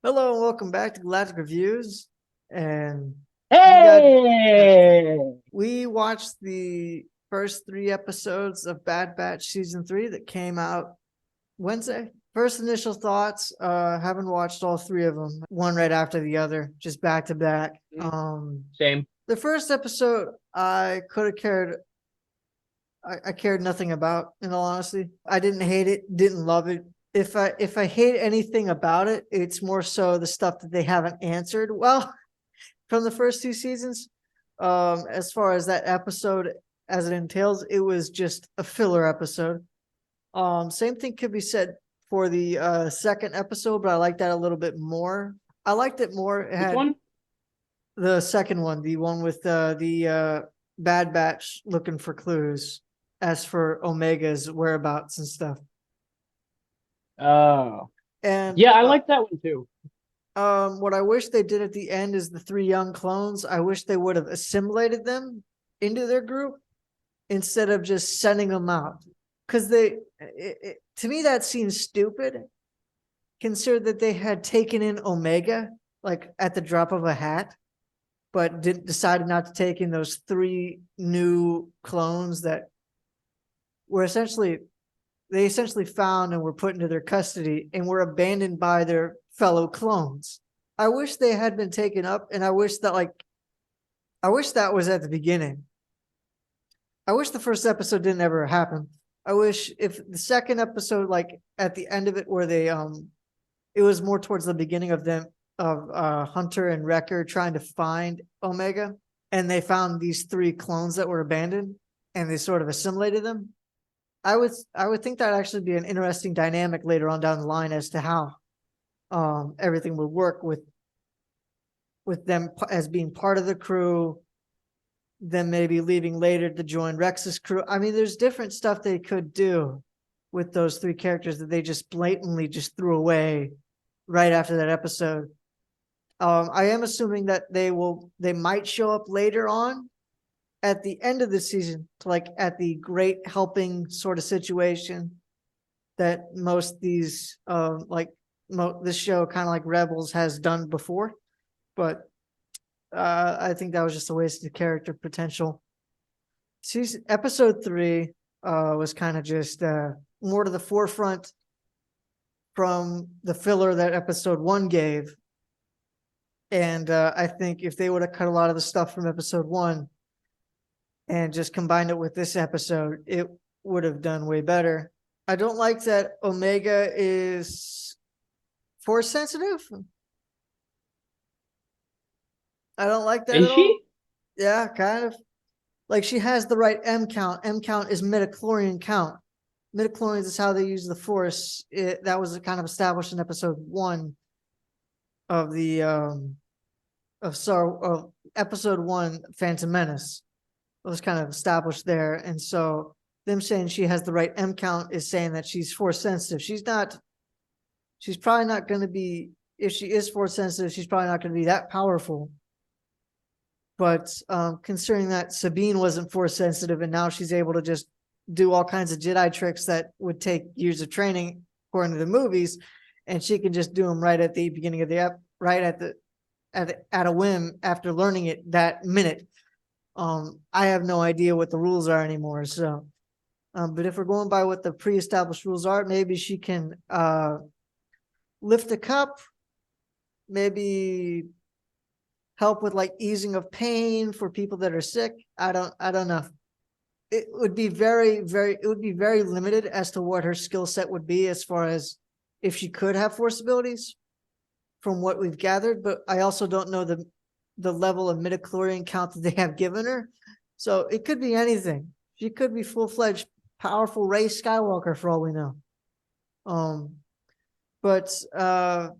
Hello and welcome back to Galactic Reviews. And we got Hey! we watched the first three episodes of Bad Batch season 3 that came out Wednesday. First initial thoughts, haven't watched all three of them, one right after the other, just back to back. Same. The first episode I could have cared I cared nothing about, in all honesty. I didn't hate it, didn't love it. If I hate anything about it, it's more so the stuff that they haven't answered well from the first two seasons. As far as that episode as it entails, it was just a filler episode. Same thing could be said for the second episode, but I like that a little bit more. I liked it more. It Which had one? the second one, the one with the Bad Batch looking for clues as for Omega's whereabouts and stuff. Oh. And Yeah, I like that one too. what I wish they did at the end is the three young clones. I wish they would have assimilated them into their group instead of just sending them out. Because to me, that seems stupid. Consider that they had taken in Omega like at the drop of a hat, but decided not to take in those three new clones that were essentially found and were put into their custody and were abandoned by their fellow clones. I wish they had been taken up, and I wish that was at the beginning. I wish the first episode didn't ever happen. I wish if the second episode, like at the end of it, where it was more towards the beginning of them of Hunter and Wrecker trying to find Omega, and they found these three clones that were abandoned, and they sort of assimilated them. I would think that actually be an interesting dynamic later on down the line as to how everything would work with them as being part of the crew, them maybe leaving later to join Rex's crew. I mean, there's different stuff they could do with those three characters that they just blatantly just threw away right after that episode. I am assuming that they might show up later on at the end of the season, like at the great helping sort of situation that most these this show kind of like Rebels has done before. But I think that was just a waste of character potential. Episode 3 was kind of just more to the forefront from the filler that episode 1 gave. And I think if they would have cut a lot of the stuff from episode 1 and just combined it with this episode, it would have done way better. I don't like that Omega is force sensitive. I don't like that Is at all. she? Yeah, kind of. Like she has the right M count. M count is midichlorian count. Midichlorians is how they use the force. That was kind of established in episode 1 of the of episode 1 Phantom Menace. It was kind of established there, and so them saying she has the right M count is saying that she's force sensitive. She's not. She's probably not going to be. If she is force sensitive, she's probably not going to be that powerful. But considering that Sabine wasn't force sensitive, and now she's able to just do all kinds of Jedi tricks that would take years of training, according to the movies, and she can just do them right at the beginning of the right at a whim after learning it that minute. I have no idea what the rules are anymore. So, but if we're going by what the pre-established rules are, maybe she can lift a cup, maybe help with like easing of pain for people that are sick. I don't know. It would be very limited as to what her skill set would be as far as if she could have force abilities from what we've gathered, but I also don't know the level of midichlorian count that they have given her. So it could be anything. She could be full-fledged powerful Rey Skywalker for all we know. Um but that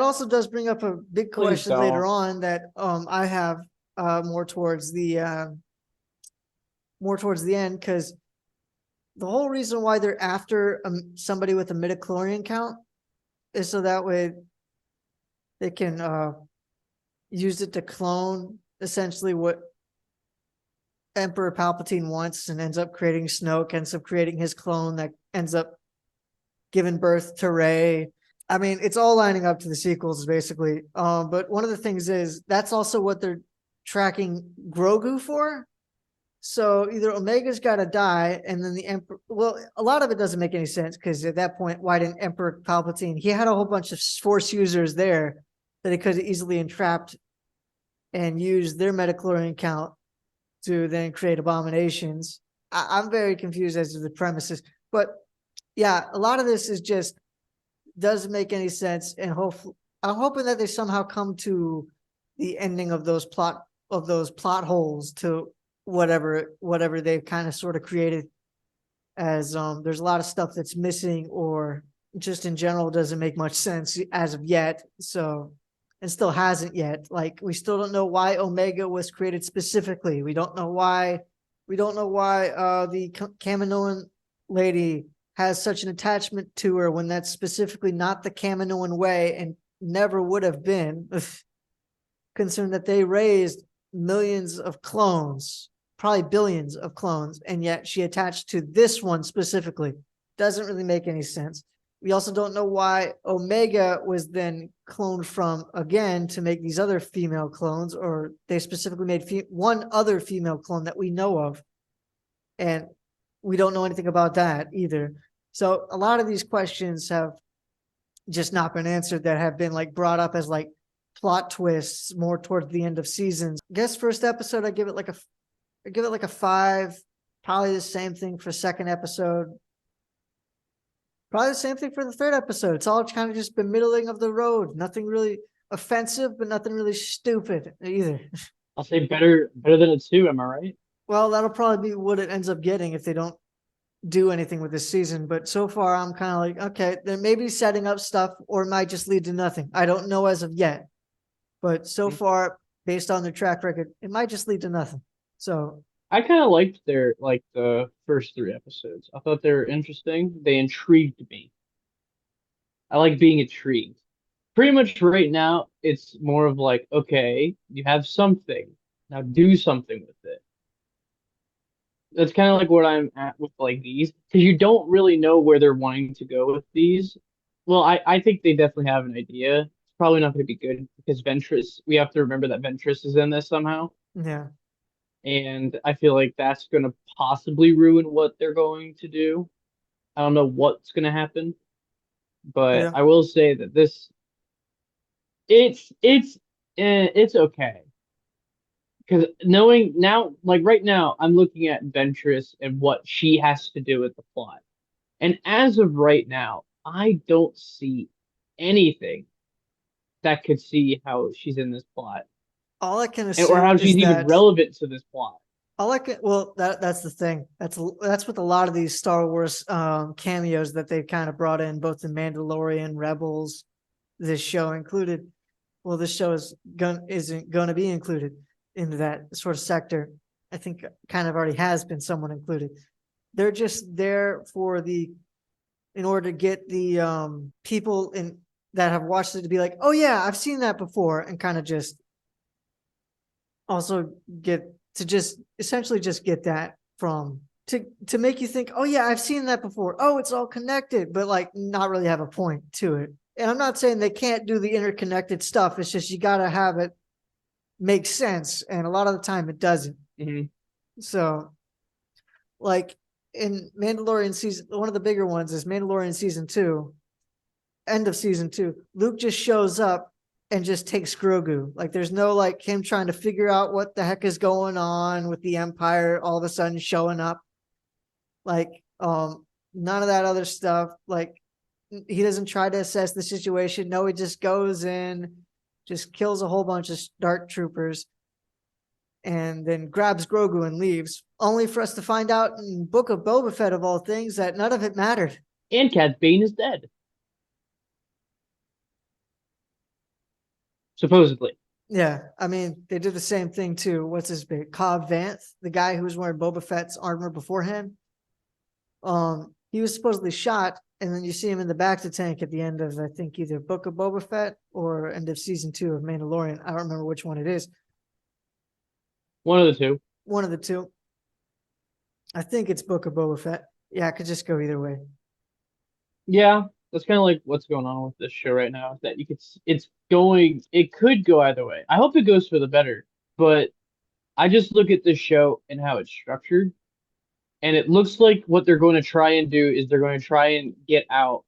also does bring up a big Please question later don't. on that I have more towards the end, because the whole reason why they're after somebody with a midichlorian count is so that way they can use it to clone essentially what Emperor Palpatine wants, and ends up creating Snoke, ends up creating his clone that ends up giving birth to Rey. I mean, it's all lining up to the sequels basically. But one of the things is that's also what they're tracking Grogu for. So either Omega's got to die, and then the Emperor. Well, a lot of it doesn't make any sense because at that point, why didn't Emperor Palpatine? He had a whole bunch of Force users there that he could have easily entrapped and used their metachlorian count to then create abominations. I'm very confused as to the premises, but yeah, a lot of this is just doesn't make any sense, and hopefully, I'm hoping that they somehow come to the ending of those plot holes to whatever they've kind of sort of created. As there's a lot of stuff that's missing, or just in general doesn't make much sense as of yet. So, and still hasn't yet. Like we still don't know why Omega was created specifically. We don't know why. The Kaminoan lady has such an attachment to her when that's specifically not the Kaminoan way and never would have been. Concerned that they raised millions of clones, probably billions of clones, and yet she attached to this one specifically. Doesn't really make any sense. We also don't know why Omega was then cloned from again to make these other female clones, or they specifically made one other female clone that we know of. And we don't know anything about that either. So a lot of these questions have just not been answered that have been like brought up as like plot twists more towards the end of seasons. I guess first episode, I give it like a 5. Probably the same thing for second episode. Probably the same thing for the third episode. It's all kind of just been middling of the road. Nothing really offensive, but nothing really stupid either. I'll say better than a 2. Am I right? Well, that'll probably be what it ends up getting if they don't do anything with this season. But so far, I'm kind of like, okay, they're maybe setting up stuff, or it might just lead to nothing. I don't know as of yet. But so far, based on their track record, it might just lead to nothing. So I kind of liked the first 3 episodes. I thought they were interesting. They intrigued me. I like being intrigued. Pretty much right now, it's more of like, okay, you have something. Now do something with it. That's kind of like what I'm at with like these, because you don't really know where they're wanting to go with these. Well, I think they definitely have an idea. It's probably not going to be good because Ventress, we have to remember that Ventress is in this somehow. yeah. And I feel like that's going to possibly ruin what they're going to do. I don't know what's going to happen, but Yeah. I will say that it's okay. Because knowing now, like right now, I'm looking at Ventress and what she has to do with the plot. And as of right now, I don't see anything that could see how she's in this plot, All I can or how assume she's is even that relevant to this plot. that's the thing. That's with a lot of these Star Wars cameos that they've kind of brought in, both the Mandalorian, Rebels, this show included. Well, this show isn't going to be included into that sort of sector. I think kind of already has been somewhat included. They're just there in order to get the people that have watched it to be like, oh yeah, I've seen that before, and kind of just also essentially just get that from to make you think, oh yeah, I've seen that before. Oh, it's all connected, but like not really have a point to it. And I'm not saying they can't do the interconnected stuff. It's just you got to have it make sense, and a lot of the time it doesn't. Mm-hmm. So, like in Mandalorian season, one of the bigger ones is Mandalorian season 2, end of season 2. Luke just shows up and just takes Grogu. Like there's no like him trying to figure out what the heck is going on with the Empire all of a sudden showing up. Like none of that other stuff. Like he doesn't try to assess the situation. No, he just goes in, just kills a whole bunch of Dark Troopers, and then grabs Grogu and leaves, only for us to find out in Book of Boba Fett of all things that none of it mattered. And Cad Bane is dead. Supposedly. Yeah, I mean, they did the same thing too. What's his name? Cobb Vanth, the guy who was wearing Boba Fett's armor beforehand. He was supposedly shot, and then you see him in the bacta tank at the end of, I think, either Book of Boba Fett or end of season 2 of Mandalorian. I don't remember which one it is. One of the two. One of the two. I think it's Book of Boba Fett. Yeah, it could just go either way. Yeah, That's kind of like what's going on with this show right now. That it could go either way. I hope it goes for the better, but I just look at this show and how it's structured, and it looks like what they're going to try and do is they're going to try and get out,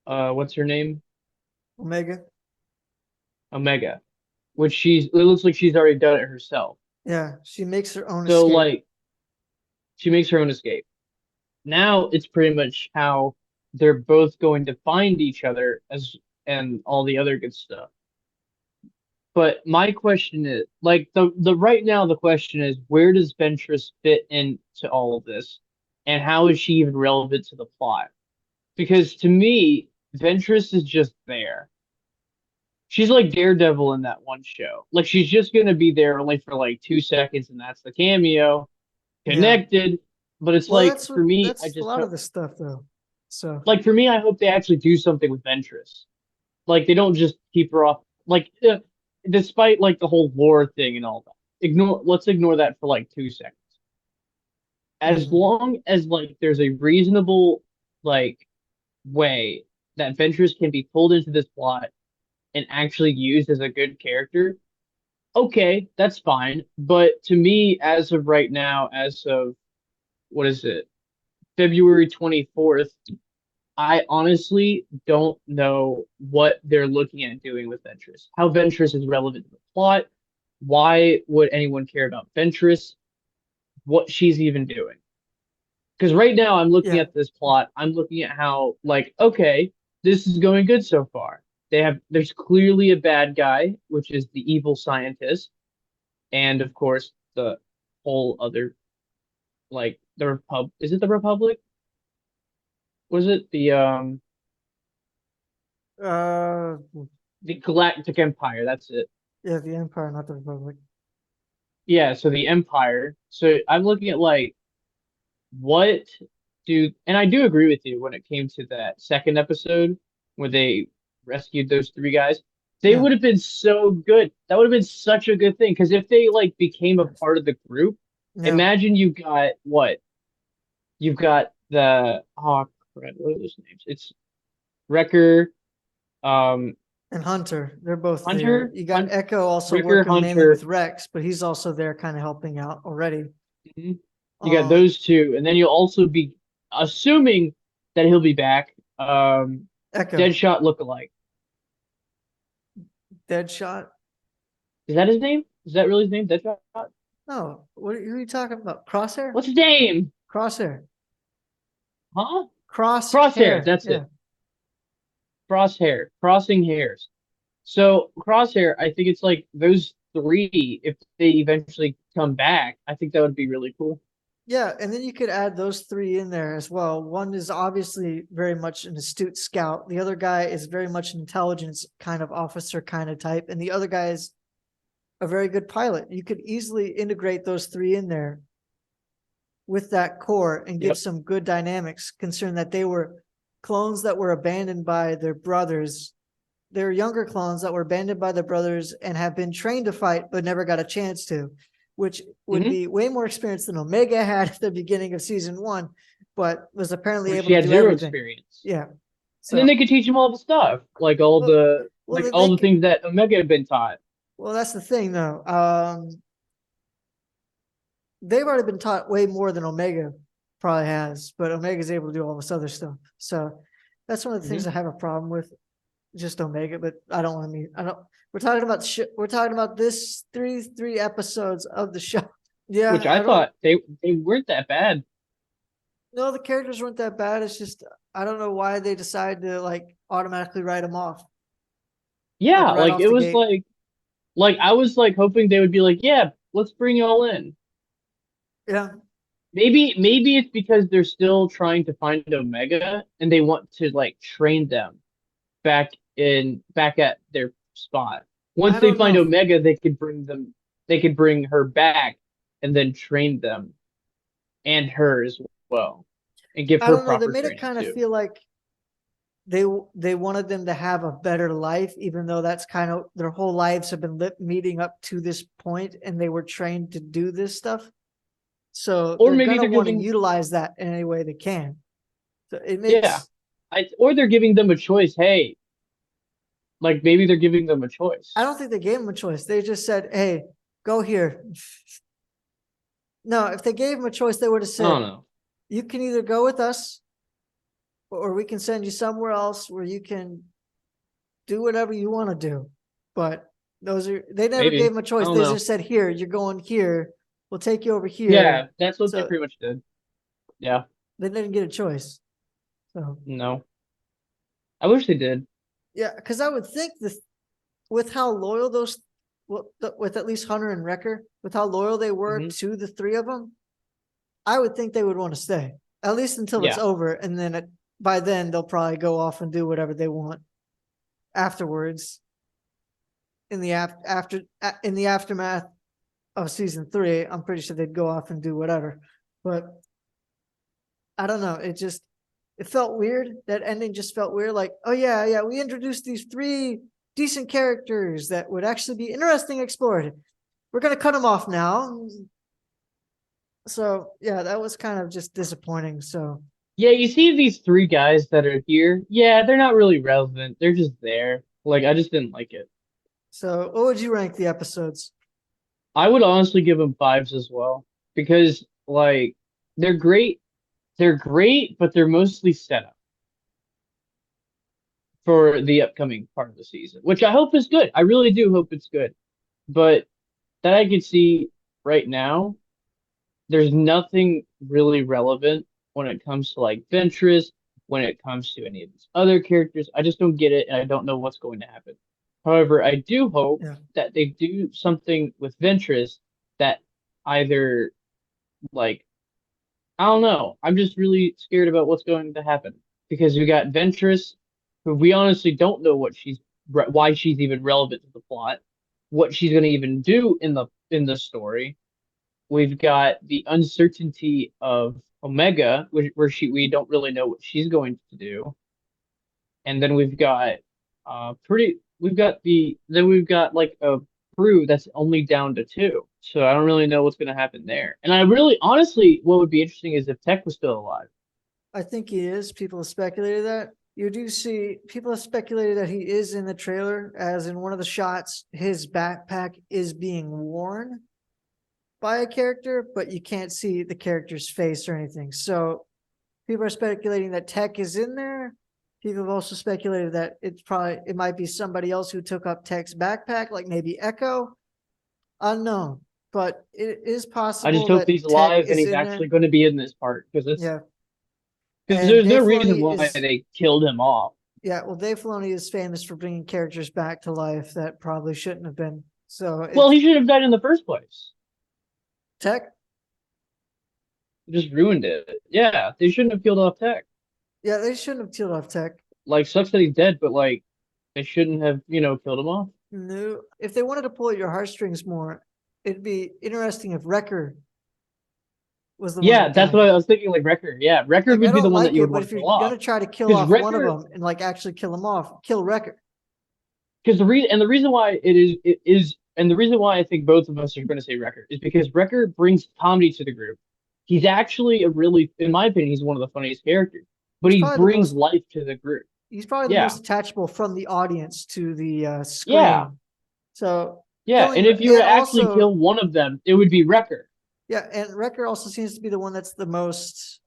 what's her name? Omega. Omega, which it looks like she's already done it herself. Yeah, she makes her own So escape. like, she makes her own escape. Now it's pretty much how they're both going to find each other and all the other good stuff. But my question is, like the right now the question is, where does Ventress fit into all of this, and how is she even relevant to the plot? Because to me, Ventress is just there. She's like Daredevil in that one show. Like she's just gonna be there only for like 2 seconds, and that's the cameo. Yeah. Connected, but it's Well, like for me, I that's a just lot of the stuff though. So like for me, I hope they actually do something with Ventress. Like they don't just keep her off. Like despite like the whole war thing and all that, let's ignore that for like 2 seconds. As mhm. long as like there's a reasonable like way that Ventress can be pulled into this plot and actually used as a good character, okay, that's fine. But to me, as of right now, as of what is it, February 24th, I honestly don't know what they're looking at doing with Ventress. How Ventress is relevant to the plot. Why would anyone care about Ventress? What she's even doing? Because right now I'm looking Yeah. at this plot. I'm looking at how, like, okay, this is going good so far. There's clearly a bad guy, which is the evil scientist, and of course the whole other, like, the Is it the Republic? Was it Uh, the Galactic Empire? That's it. yeah, the Empire, not the Republic. Yeah, so the Empire. So I'm looking at like what and I do agree with you when it came to that second episode where they rescued those three guys. They Yeah. would have been so good. That would have been such a good thing because if they like became a part of the group, Yeah. imagine you got what? You've got the oh crap, what are those names? It's Wrecker, um, And Hunter, they're both there. Hunter, You got Echo also Wrecker, working mainly Hunter. with Rex, but he's also there kind of helping out already. Mhm. You got Um, those two, and then you'll also be assuming that he'll be back. Echo, Deadshot lookalike. Deadshot. Is that his name? Is that really his name? Deadshot? No, who are you talking about? Crosshair? What's his name? Crosshair. Huh? Crosshair. Crosshair. That's Yeah. it. Crosshair. Crossing hairs. So Crosshair, I think it's like those three. If they eventually come back, I think that would be really cool. Yeah, and then you could add those three in there as well. One is obviously very much an astute scout. The other guy is very much an intelligence kind of officer kind of type, and the other guy is a very good pilot. You could easily integrate those three in there with that core and give Yep. some good dynamics, considering that they were clones that were abandoned by their brothers. They're younger clones that were abandoned by their brothers and have been trained to fight but never got a chance to, which would Mhm. be way more experience than Omega had at the beginning of season one, but was apparently Where able she to had do zero everything. experience. Yeah. And then So they could teach him all the stuff, like well, all the things that Omega had been taught. well, that's the thing though. They've already been taught way more than Omega probably has, but Omega's able to do all this other stuff. So that's one of the things Mhm. I have a problem with, just Omega. But I don't want to mean I don't. We're talking about we're talking about this three episodes of the show. Which Yeah, I I don't thought they weren't that bad. know. The characters weren't that bad. It's just I don't know why they decide to like automatically write them off, like Yeah, right like off it the was gate. like I was like hoping they would be like, yeah, let's bring y'all in. Yeah, Maybe it's because they're still trying to find Omega and they want to like train them back at their spot. Once I they don't find know. Omega, they could bring her back and then train them and her as well and give I her don't know. They proper made it training kind of too. feel like they wanted them to have a better life, even though that's kind of their whole lives have been meeting up to this point, and they were trained to do this stuff. So Or they're maybe gonna they're want to giving utilize that in any way they can. So it yeah. makes or they're giving them a choice. Hey, like maybe they're giving them a choice. I don't think they gave him a choice. They just said, "Hey, go here." No, if they gave him a choice, they would have I don't said, know. "You can either go with us, or we can send you somewhere else where you can do whatever you want to do." But they never Maybe. gave him a I choice. don't They know. just said, "Here, you're going here. We'll take you over here." Yeah, that's what they So pretty much did. Yeah. they didn't get a choice. So No. I wish they did. yeah, because I would think this with how loyal with at least Hunter and Wrecker, with how loyal they were Hmm. to the three of them, I would think they would want to stay at least until it's Yeah. over, and then by then they'll probably go off and do whatever they want afterwards. In the aftermath of season 3, I'm pretty sure they'd go off and do whatever. But I don't know. It felt weird. That ending just felt weird. Like, oh yeah, we introduced these 3 decent characters that would actually be interesting explored. We're gonna cut them off now. So yeah, that was kind of just disappointing. So Yeah, you see these 3 guys that are here. Yeah, they're not really relevant. They're just there. Like, I just didn't like it. what would you rank the episodes? I would honestly give them 5s as well because, like, they're great. They're great, but they're mostly set up for the upcoming part of the season, which I hope is good. I really do hope it's good. But that I can see right now, there's nothing really relevant when it comes to like Ventress, when it comes to any of these other characters. I just don't get it, and I don't know what's going to happen. However, I do hope Yeah, that they do something with Ventress that either like I don't know. I'm just really scared about what's going to happen because we got Ventress, who we honestly don't know why she's even relevant to the plot, what she's going to even do in the story. We've got the uncertainty of Omega, where we don't really know what she's going to do, and then we've got like a crew that's only down to 2. So I don't really know what's going to happen there. And I really, honestly, what would be interesting is if Tech was still alive. I think he is. People have speculated that. You do see people have speculated that he is in the trailer, as in one of the shots, his backpack is being worn by a character, but you can't see the character's face or anything. So people are speculating that Tech is in there. People have also speculated that it might be somebody else who took up Tech's backpack, like maybe Echo. Unknown, but it is I just possible hope that he's Tech alive and is he's in there. actually going to be in this part Yeah, because and there's no Dave reason Filoni why is they killed him off. yeah. Well, Dave Filoni is famous for bringing characters back to life that probably shouldn't have been. So Well, it's he should have died in the first place. Tech. Just ruined it. Yeah, they shouldn't have killed off Tech. Yeah, they shouldn't have killed off Tech. Like, sucks that he's dead, but like, they shouldn't have, killed him off. No, if they wanted to pull at your heartstrings more, it'd be interesting if Wrecker was the one Yeah, that that's died. what I was thinking. Like Wrecker, yeah, Wrecker Like I would be the don't one that like you it, would but want if to you're kill off gonna try to kill because off one of Wrecker, them and like actually kill him off, kill Wrecker. because the reason why and the reason why I think both of us are going to say Wrecker is because Wrecker brings comedy to the group. He's actually in my opinion, he's one of the funniest characters, but He's he probably the brings most life to the group. he's probably the Yeah, most attachable from the audience to the yeah, screen. So yeah. killing And if you were and to actually also kill one of them, it would be Wrecker. yeah, and Wrecker also seems to be the one that's the most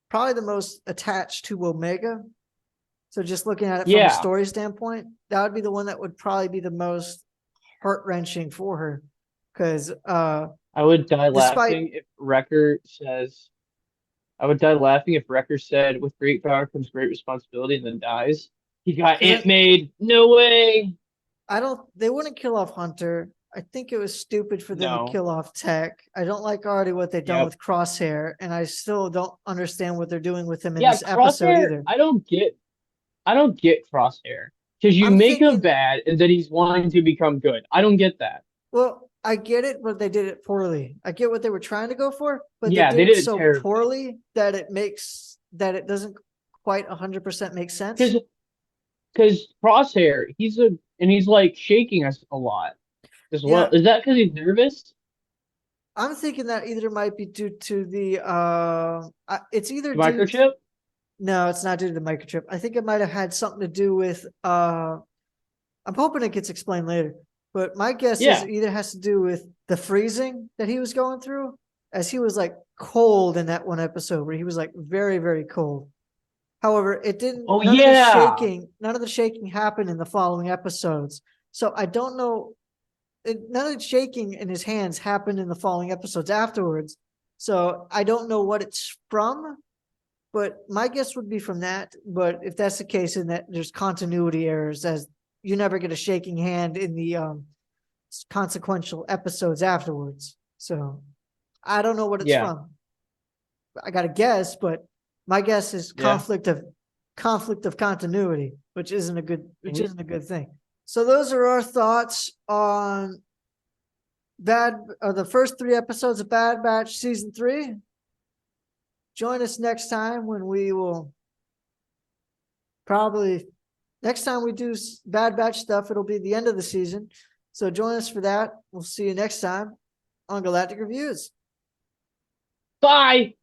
probably the most attached to Omega. So just looking at it from a Yeah, story standpoint, that would be the one that would probably be the most heart wrenching for her. Because I would die despite laughing if Wrecker says. I would die laughing if Wrecker said, "With great power comes great responsibility," and then dies. He got because it made. No way. I don't they wouldn't kill off Hunter. I think it was stupid for them to No. kill off Tech. I don't like already what they've done Yep. with Crosshair, and I still don't understand what they're doing with him in Yeah, this episode Crosshair. either. I don't get Crosshair because you I'm make him thinking, bad and then he's wanting to become good. I don't get that. well, I get it, but they did it poorly. I get what they were trying to go for, but they Yeah, did they it did it so terribly. poorly that it doesn't quite 100% make sense. Because Crosshair, he's like shaking us a lot as well. Yeah, Is that because he's nervous? I'm thinking that either might be due to the it's either The microchip? No, it's not due to the microchip. I think it might have had something to do with I'm hoping it gets explained later. But my guess is Yeah. it either has to do with the freezing that he was going through, as he was like cold in that one episode where he was like very, very cold. However, it didn't Oh, none yeah. none of the shaking happened in the following episodes. So I don't know. None of the shaking in his hands happened in the following episodes afterwards. So I don't know what it's from, but my guess would be from that. But if that's the case, then that there's continuity errors, as you never get a shaking hand in the consequential episodes afterwards. So I don't know what it's Yeah. from. I got to guess, but my guess is Yeah. conflict of continuity, which isn't a good Mhm. thing. So those are our thoughts on the first 3 episodes of Bad Batch season 3. Join us next time when we will probably next time we do Bad Batch stuff, it'll be the end of the season. So join us for that. We'll see you next time on Galactic Reviews. Bye.